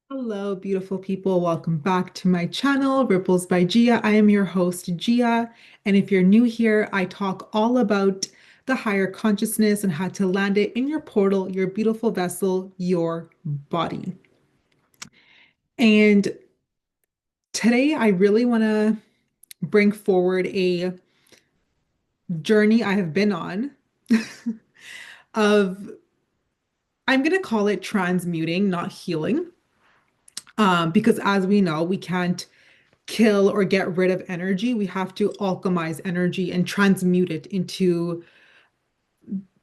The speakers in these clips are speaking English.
Hello, beautiful people. Welcome back to my channel, Ripples by Gia. I am your host, Gia. And if you're new here, I talk all about the higher consciousness and how to land it in your portal, your beautiful vessel, your body. And today, I really want to bring forward a journey I have been on of, I'm going to call it transmuting, not healing. Because as we know, we can't kill or get rid of energy. We have to alchemize energy and transmute it into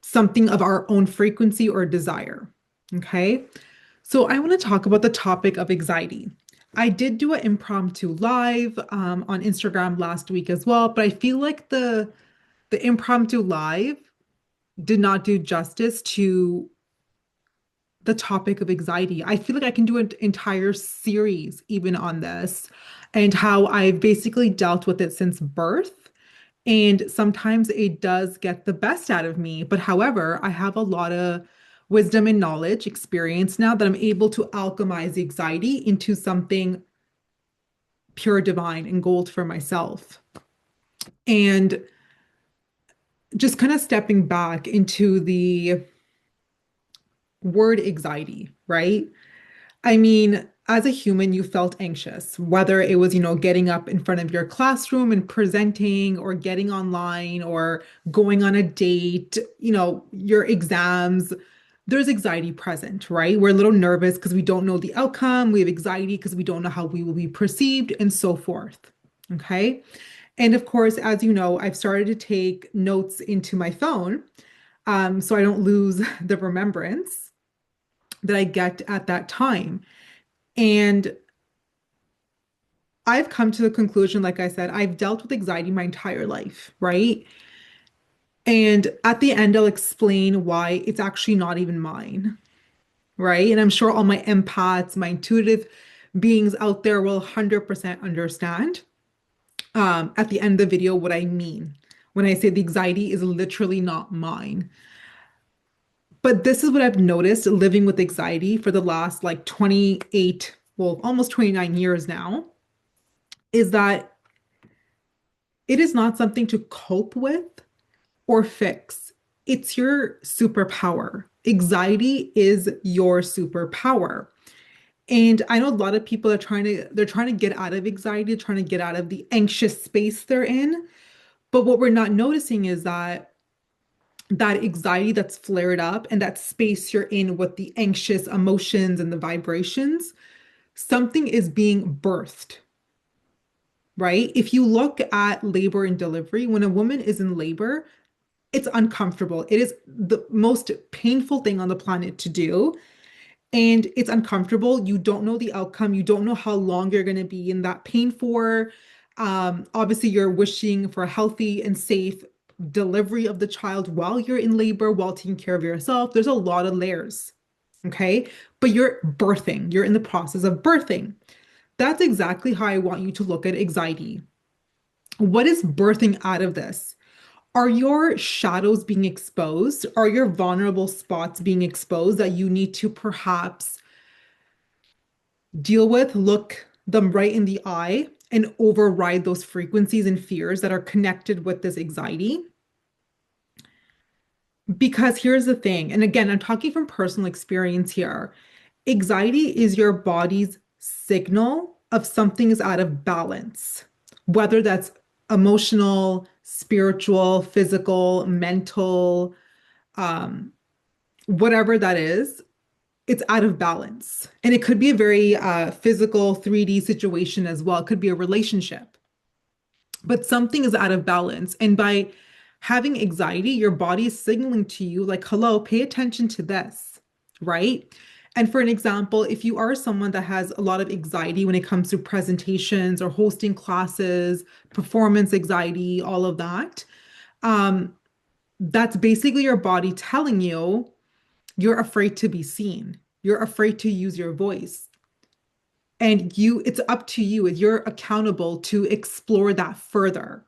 something of our own frequency or desire. Okay. So I want to talk about the topic of anxiety. I did do an impromptu live on Instagram last week as well, but I feel like the impromptu live did not do justice to the topic of anxiety. I feel like I can do an entire series even on this and how I've basically dealt with it since birth. And sometimes it does get the best out of me. But however, I have a lot of wisdom and knowledge, experience now that I'm able to alchemize anxiety into something pure, divine, and gold for myself. And just kind of stepping back into the word anxiety, right? I mean, as a human, you felt anxious, whether it was, getting up in front of your classroom and presenting, or getting online, or going on a date, your exams. There's anxiety present, right? We're a little nervous because we don't know the outcome. We have anxiety because we don't know how we will be perceived, and so forth. Okay. And of course, as you know, I've started to take notes into my phone, so I don't lose the remembrance that I get at that time. And I've come to the conclusion, like I said, I've dealt with anxiety my entire life, right? And at the end, I'll explain why it's actually not even mine, right? And I'm sure all my empaths, my intuitive beings out there will 100% understand at the end of the video what I mean when I say the anxiety is literally not mine. But this is what I've noticed living with anxiety for the last like 28, well, almost 29 years now, is that it is not something to cope with or fix. It's your superpower. Anxiety is your superpower. And I know a lot of people are they're trying to get out of anxiety, trying to get out of the anxious space they're in. But what we're not noticing is that anxiety that's flared up and that space you're in with the anxious emotions and the vibrations, something is being birthed, right? If you look at labor and delivery, when a woman is in labor, it's uncomfortable. It is the most painful thing on the planet to do. And it's uncomfortable. You don't know the outcome. You don't know how long you're going to be in that pain for. Obviously, you're wishing for a healthy and safe delivery of the child while you're in labor, while taking care of yourself. There's a lot of layers. Okay. But you're birthing, you're in the process of birthing. That's exactly how I want you to look at anxiety. What is birthing out of this? Are your shadows being exposed? Are your vulnerable spots being exposed that you need to perhaps deal with, look them right in the eye, and override those frequencies and fears that are connected with this anxiety? Because here's the thing, and again, I'm talking from personal experience here. Anxiety is your body's signal of something is out of balance, whether that's emotional, spiritual, physical, mental, um, whatever that is, it's out of balance. And it could be a very physical 3D situation as well. It could be a relationship, but something is out of balance. And by having anxiety, your body is signaling to you, like, hello, pay attention to this, right? And for an example, if you are someone that has a lot of anxiety when it comes to presentations or hosting classes, performance anxiety, all of that, um, that's basically your body telling you you're afraid to be seen. You're afraid to use your voice. And it's up to you. You're accountable to explore that further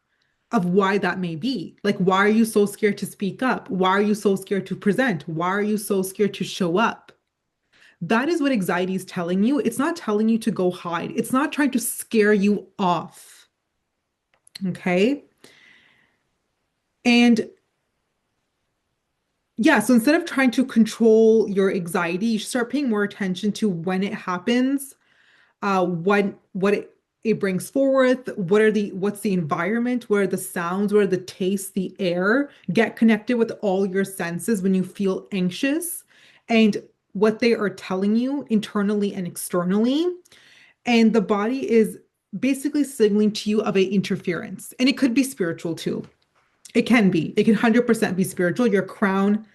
of why that may be. Like, why are you so scared to speak up? Why are you so scared to present? Why are you so scared to show up? That is what anxiety is telling you. It's not telling you to go hide. It's not trying to scare you off. Okay. And yeah, so instead of trying to control your anxiety, you should start paying more attention to when it happens, what it brings forth, what's the environment, what are the sounds, what are the tastes, the air. Get connected with all your senses when you feel anxious and what they are telling you internally and externally. And the body is basically signaling to you of a interference. And it could be spiritual too. It can be. It can 100% be spiritual. Your crown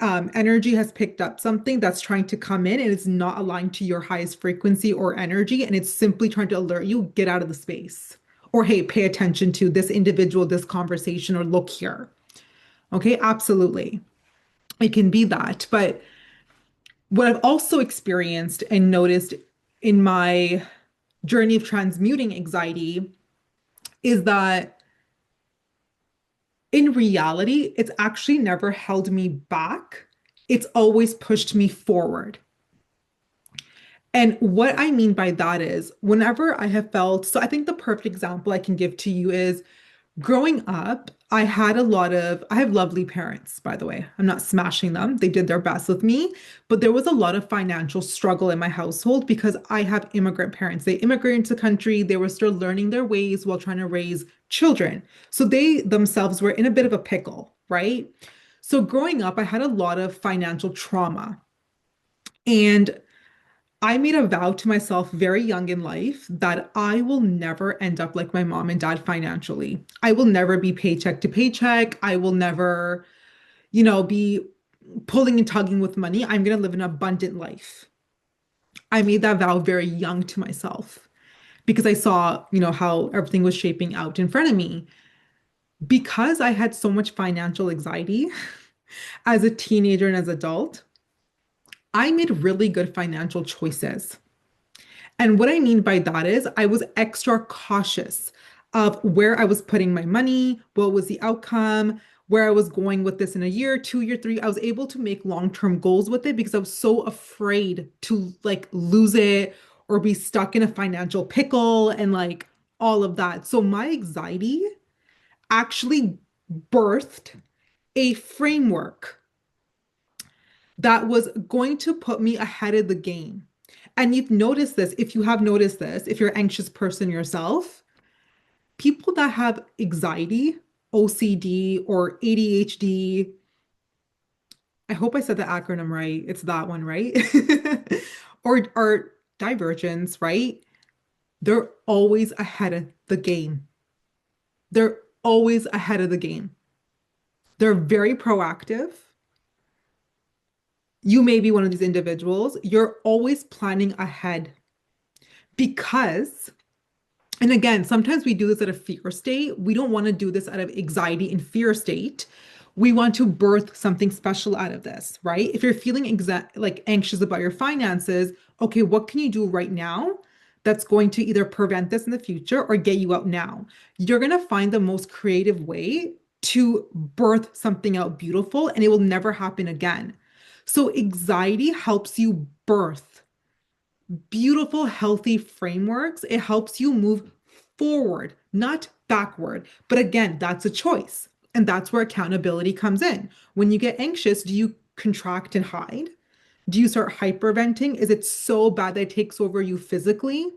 energy has picked up something that's trying to come in and it's not aligned to your highest frequency or energy. And it's simply trying to alert you, get out of the space. Or, hey, pay attention to this individual, this conversation, or look here. Okay, absolutely. It can be that. But what I've also experienced and noticed in my journey of transmuting anxiety is that in reality, it's actually never held me back. It's always pushed me forward. And what I mean by that is, whenever I have felt, so I think the perfect example I can give to you is growing up, I have lovely parents, by the way. I'm not smashing them. They did their best with me, but there was a lot of financial struggle in my household because I have immigrant parents. They immigrated into the country. They were still learning their ways while trying to raise children. So they themselves were in a bit of a pickle, right? So growing up, I had a lot of financial trauma. And I made a vow to myself very young in life that I will never end up like my mom and dad financially. I will never be paycheck to paycheck. I will never, be pulling and tugging with money. I'm going to live an abundant life. I made that vow very young to myself because I saw, how everything was shaping out in front of me. Because I had so much financial anxiety as a teenager and as an adult, I made really good financial choices. And what I mean by that is I was extra cautious of where I was putting my money, what was the outcome, where I was going with this in a year, 2 year, three. I was able to make long-term goals with it because I was so afraid to like lose it or be stuck in a financial pickle and like all of that. So my anxiety actually birthed a framework that was going to put me ahead of the game. And you've noticed this, if you have noticed this, if you're an anxious person yourself, people that have anxiety, OCD, or ADHD, I hope I said the acronym right. It's that one, right? or divergence, right? They're always ahead of the game. They're always ahead of the game. They're very proactive. You may be one of these individuals. You're always planning ahead because, and again, sometimes we do this out of fear state. We don't want to do this out of anxiety and fear state. We want to birth something special out of this, right? If you're feeling like anxious about your finances, okay, what can you do right now that's going to either prevent this in the future or get you out now? You're going to find the most creative way to birth something out beautiful and it will never happen again. So anxiety helps you birth beautiful, healthy frameworks. It helps you move forward, not backward. But again, that's a choice. And that's where accountability comes in. When you get anxious, do you contract and hide? Do you start hyperventing? Is it so bad that it takes over you physically?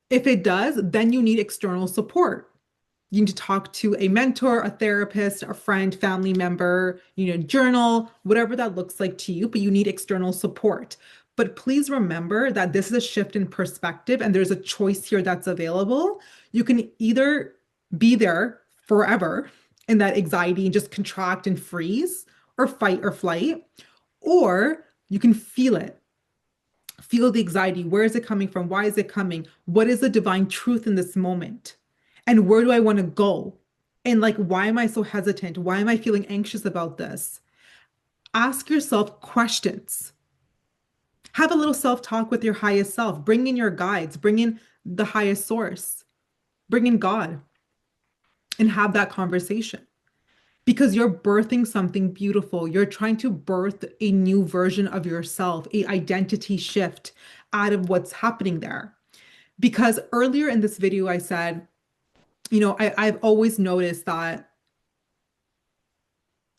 If it does, then you need external support. You need to talk to a mentor, a therapist, a friend, family member, journal, whatever that looks like to you, but you need external support. But please remember that this is a shift in perspective and there's a choice here that's available. You can either be there forever in that anxiety and just contract and freeze or fight or flight, or you can feel it. Feel the anxiety. Where is it coming from? Why is it coming? What is the divine truth in this moment? And where do I want to go? And like, why am I so hesitant? Why am I feeling anxious about this? Ask yourself questions. Have a little self-talk with your highest self. Bring in your guides, bring in the highest source, bring in God, and have that conversation. because you're birthing something beautiful. You're trying to birth a new version of yourself, a identity shift out of what's happening there. Because earlier in this video, I said, I've always noticed that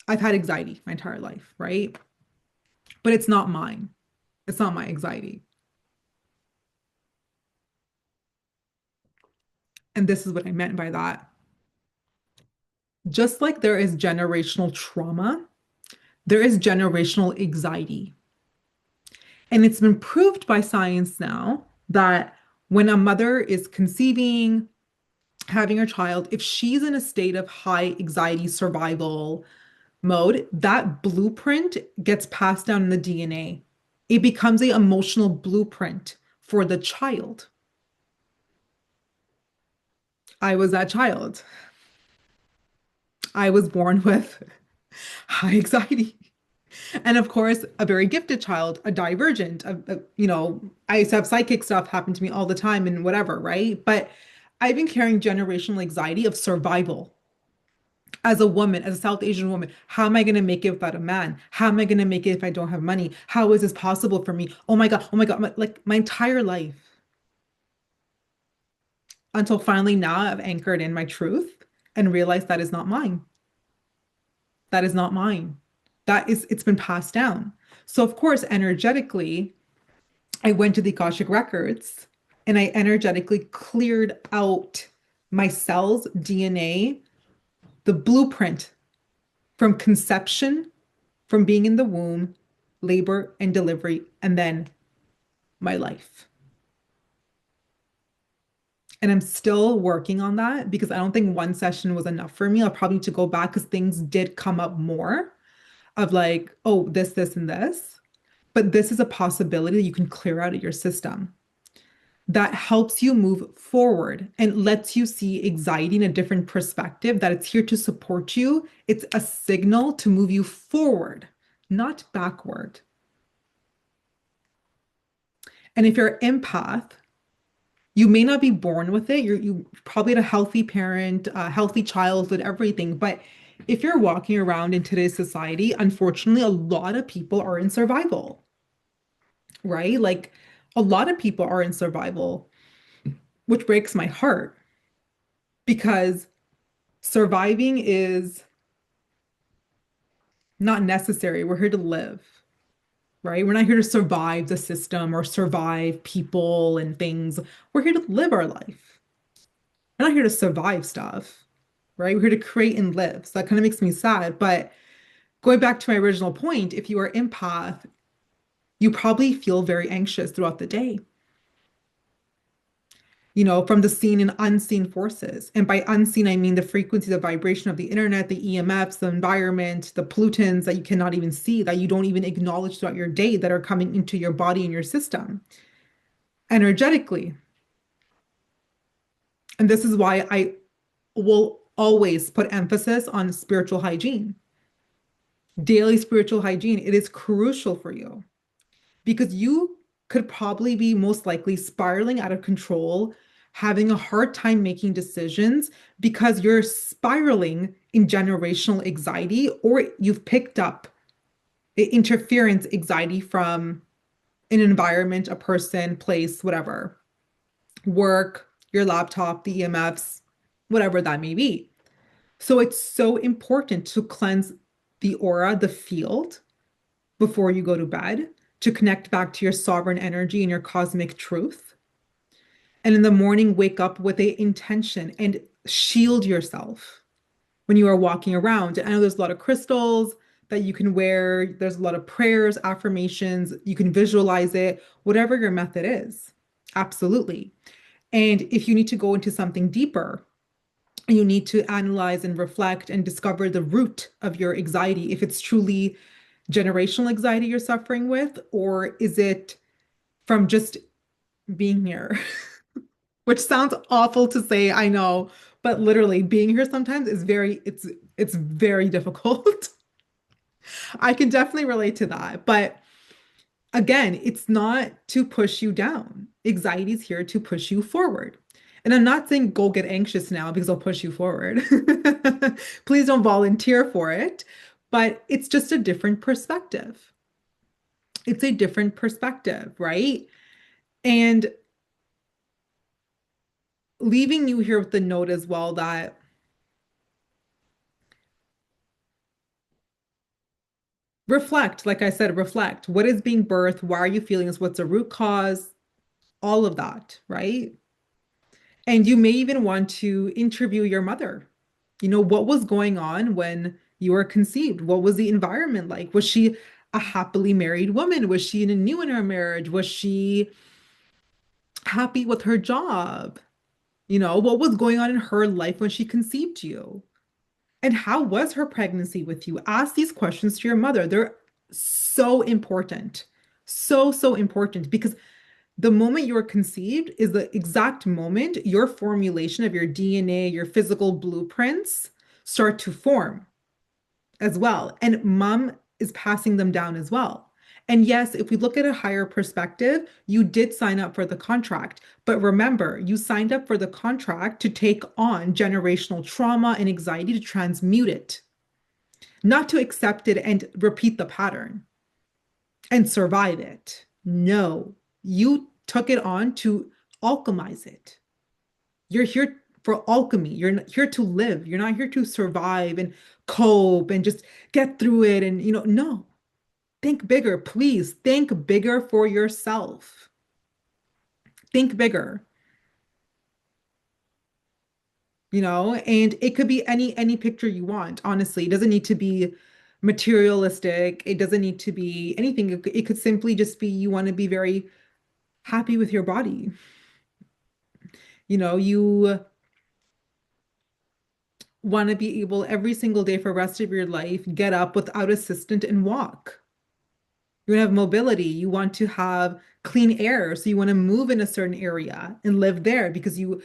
I've had anxiety my entire life, right? But it's not mine. It's not my anxiety. And this is what I meant by that. Just like there is generational trauma, there is generational anxiety. And it's been proved by science now that when a mother is conceiving, having her child, if she's in a state of high anxiety survival mode, that blueprint gets passed down in the DNA. It becomes an emotional blueprint for the child. I was that child. I was born with high anxiety. And of course, a very gifted child, a divergent, I used to have psychic stuff happen to me all the time and whatever, right? But I've been carrying generational anxiety of survival as a woman, as a South Asian woman. How am I going to make it without a man? How am I going to make it if I don't have money? How is this possible for me? Oh my God, oh my God, like my entire life until finally now I've anchored in my truth and realized that is not mine. That is not mine. It's been passed down. So, of course, energetically, I went to the Akashic Records and I energetically cleared out my cells, DNA, the blueprint from conception, from being in the womb, labor and delivery, and then my life. And I'm still working on that because I don't think one session was enough for me. I'll probably need to go back because things did come up more of like, oh, this, and this. But this is a possibility you can clear out of your system that helps you move forward and lets you see anxiety in a different perspective, that it's here to support you. It's a signal to move you forward, not backward. And if you're an empath, you may not be born with it. You probably had a healthy parent, a healthy childhood, everything. But if you're walking around in today's society, unfortunately, a lot of people are in survival, right? Like a lot of people are in survival, which breaks my heart because surviving is not necessary. We're here to live, right? We're not here to survive the system or survive people and things. We're here to live our life. We're not here to survive stuff, right? We're here to create and live. So that kind of makes me sad. But going back to my original point, if you are empath, you probably feel very anxious throughout the day, from the seen and unseen forces. And by unseen, I mean the frequency, the vibration of the internet, the EMFs, the environment, the pollutants that you cannot even see, that you don't even acknowledge throughout your day that are coming into your body and your system energetically. And this is why I will always put emphasis on spiritual hygiene, daily spiritual hygiene. It is crucial for you because you could probably be most likely spiraling out of control, having a hard time making decisions because you're spiraling in generational anxiety, or you've picked up interference anxiety from an environment, a person, place, whatever, work, your laptop, the EMFs, whatever that may be. So it's so important to cleanse the aura, the field, before you go to bed, to connect back to your sovereign energy and your cosmic truth. And in the morning, wake up with a intention and shield yourself when you are walking around. And I know there's a lot of crystals that you can wear. There's a lot of prayers, affirmations. You can visualize it, whatever your method is. Absolutely. And if you need to go into something deeper, you need to analyze and reflect and discover the root of your anxiety. If it's truly generational anxiety you're suffering with, or is it from just being here? Which sounds awful to say, I know, but literally being here sometimes is it's very difficult. I can definitely relate to that. But again, it's not to push you down. Anxiety is here to push you forward. And I'm not saying go get anxious now because I'll push you forward. Please don't volunteer for it. But it's just a different perspective. It's a different perspective, right? And leaving you here with the note as well that reflect, like I said, reflect. What is being birthed? Why are you feeling this? What's the root cause? All of that, right? And you may even want to interview your mother. What was going on when you were conceived? What was the environment like? Was she a happily married woman? Was she new in her marriage? Was she happy with her job? What was going on in her life when she conceived you? And how was her pregnancy with you? Ask these questions to your mother. They're so important. So, so important because the moment you are conceived is the exact moment your formulation of your DNA, your physical blueprints start to form as well. And mom is passing them down as well. And yes, if we look at a higher perspective, you did sign up for the contract. But remember, you signed up for the contract to take on generational trauma and anxiety to transmute it, not to accept it and repeat the pattern and survive it. No, you took it on to alchemize it. You're here for alchemy. You're not here to live. You're not here to survive and cope and just get through it. And, no, think bigger, please. Think bigger for yourself. Think bigger, and it could be any picture you want, honestly. It doesn't need to be materialistic. It doesn't need to be anything. It could simply just be you want to be very happy with your body. You want to be able every single day for the rest of your life, get up without assistant and walk. You want to have mobility. You want to have clean air. So you want to move in a certain area and live there because you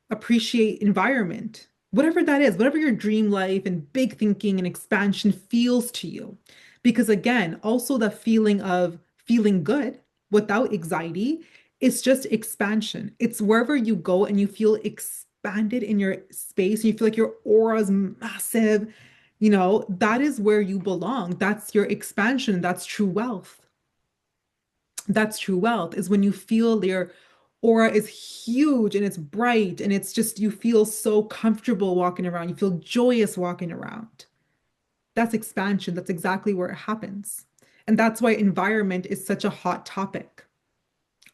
appreciate environment. Whatever that is, whatever your dream life and big thinking and expansion feels to you. Because again, also the feeling of feeling good without anxiety, it's just expansion. It's wherever you go and you feel expanded in your space and you feel like your aura is massive, that is where you belong. That's your expansion. That's true wealth. That's true wealth is when you feel your aura is huge and it's bright and it's just you feel so comfortable walking around. You feel joyous walking around. That's expansion. That's exactly where it happens. And that's why environment is such a hot topic.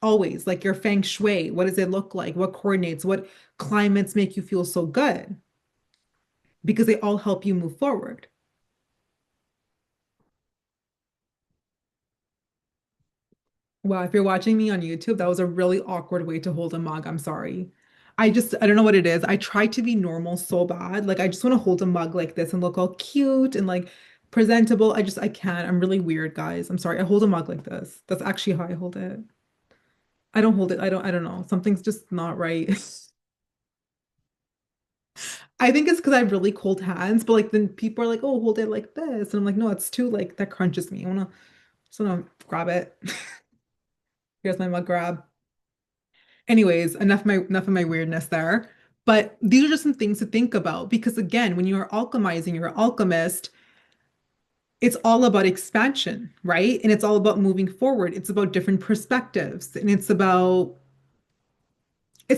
Always, like your feng shui, what does it look like? What coordinates? What climates make you feel so good? Because they all help you move forward. Wow, if you're watching me on YouTube, that was a really awkward way to hold a mug. I'm sorry. I don't know what it is. I try to be normal so bad. Like, I just want to hold a mug like this and look all cute and like presentable. I can't. I'm really weird, guys. I'm sorry. I hold a mug like this. That's actually how I hold it. I don't hold it. I don't know. Something's just not right. I think it's because I have really cold hands, but like then people are like, oh, hold it like this. And I'm like, no, it's too like that crunches me. Just wanna grab it. Here's my mug grab. Anyways, enough of my weirdness there. But these are just some things to think about because again, when you're alchemizing, you're an alchemist, it's all about expansion, right? And it's all about moving forward. It's about different perspectives. And it's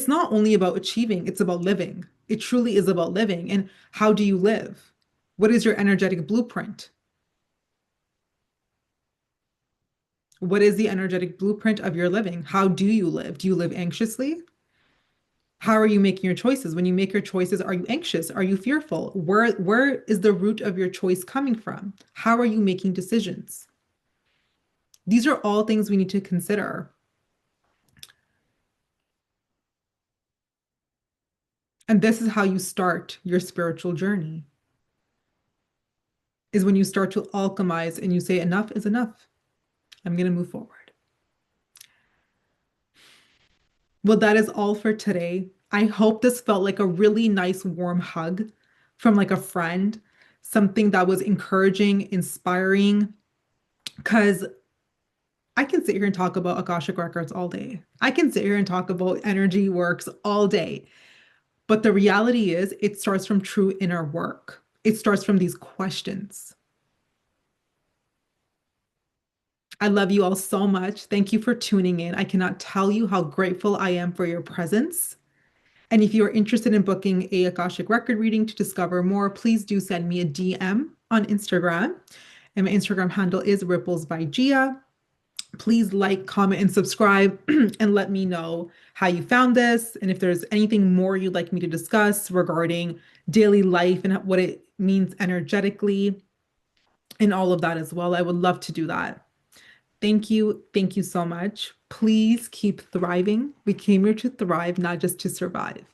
not only about achieving, it's about living. It truly is about living. And how do you live? What is your energetic blueprint? What is the energetic blueprint of your living? How do you live? Do you live anxiously? How are you making your choices? When you make your choices, are you anxious? Are you fearful? Where is the root of your choice coming from? How are you making decisions? These are all things we need to consider. And this is how you start your spiritual journey, is when you start to alchemize and you say, enough is enough. I'm going to move forward. Well, that is all for today. I hope this felt like a really nice warm hug from like a friend, something that was encouraging, inspiring, because I can sit here and talk about Akashic records all day. I can sit here and talk about energy works all day. But the reality is, it starts from true inner work. It starts from these questions. I love you all so much. Thank you for tuning in. I cannot tell you how grateful I am for your presence. And if you are interested in booking a Akashic record reading to discover more, please do send me a DM on Instagram. And my Instagram handle is Ripplesbyjia. Please like, comment, and subscribe and let me know how you found this and if there's anything more you'd like me to discuss regarding daily life and what it means energetically and all of that as well. I would love to do that. Thank you. Thank you so much. Please keep thriving. We came here to thrive, not just to survive.